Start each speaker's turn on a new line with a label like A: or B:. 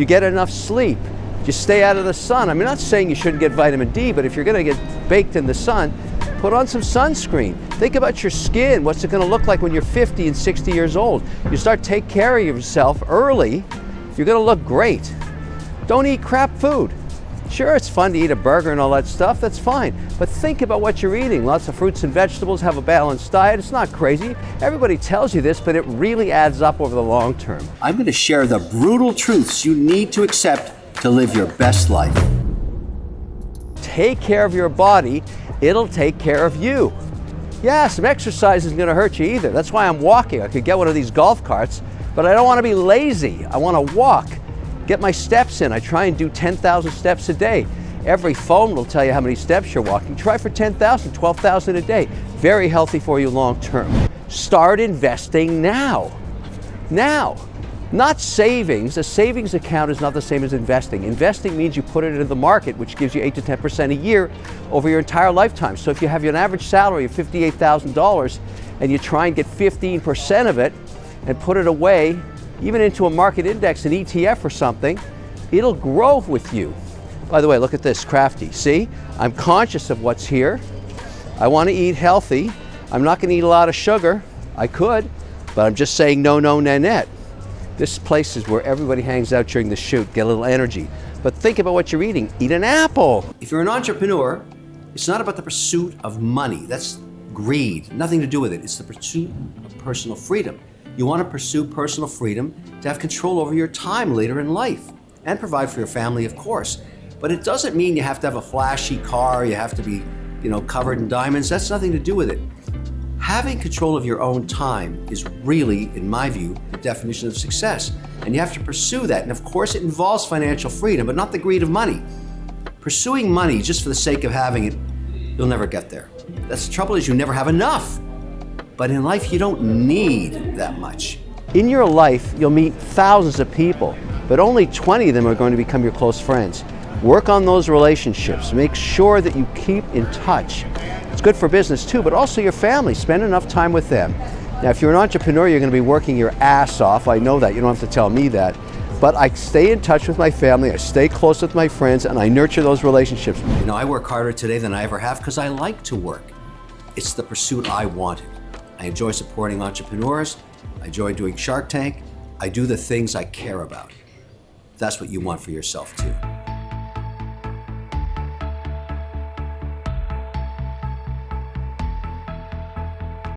A: you get enough sleep? Do you stay out of the sun? I'm not saying you shouldn't get vitamin D, but if you're going to get baked in the sun, put on some sunscreen. Think about your skin. What's it going to look like when you're 50 and 60 years old? You start taking care of yourself early, you're going to look great. Don't eat crap food. Sure, it's fun to eat a burger and all that stuff, that's fine. But think about what you're eating. Lots of fruits and vegetables, have a balanced diet. It's not crazy. Everybody tells you this, but it really adds up over the long term. I'm going to share the brutal truths you need to accept to live your best life. Take care of your body, it'll take care of you. Yeah, some exercise isn't going to hurt you either. That's why I'm walking. I could get one of these golf carts, but I don't want to be lazy. I want to walk. Get my steps in. I try and do 10,000 steps a day. Every phone will tell you how many steps you're walking. Try for 10,000, 12,000 a day. Very healthy for you long term. Start investing now. Now. Not savings. A savings account is not the same as investing. Investing means you put it into the market, which gives you 8 to 10% a year over your entire lifetime. So if you have an average salary of $58,000 and you try and get 15% of it and put it away, even into a market index, an ETF or something, it'll grow with you. By the way, look at this, crafty. See, I'm conscious of what's here. I want to eat healthy. I'm not going to eat a lot of sugar. I could, but I'm just saying no, no, Nanette. This place is where everybody hangs out during the shoot, get a little energy. But think about what you're eating. Eat an apple. If you're an entrepreneur, it's not about the pursuit of money. That's greed, nothing to do with it. It's the pursuit of personal freedom. You want to pursue personal freedom to have control over your time later in life and provide for your family, of course. But it doesn't mean you have to have a flashy car, you have to be, covered in diamonds. That's nothing to do with it. Having control of your own time is really, in my view, the definition of success. And you have to pursue that. And of course, it involves financial freedom, but not the greed of money. Pursuing money just for the sake of having it, you'll never get there. That's the trouble, is you never have enough. But in life, you don't need that much. In your life, you'll meet thousands of people, but only 20 of them are going to become your close friends. Work on those relationships. Make sure that you keep in touch. It's good for business too, but also your family. Spend enough time with them. Now, if you're an entrepreneur, you're going to be working your ass off. I know that. You don't have to tell me that. But I stay in touch with my family, I stay close with my friends, and I nurture those relationships. I work harder today than I ever have because I like to work. It's the pursuit I wanted. I enjoy supporting entrepreneurs. I enjoy doing Shark Tank. I do the things I care about. That's what you want for yourself too.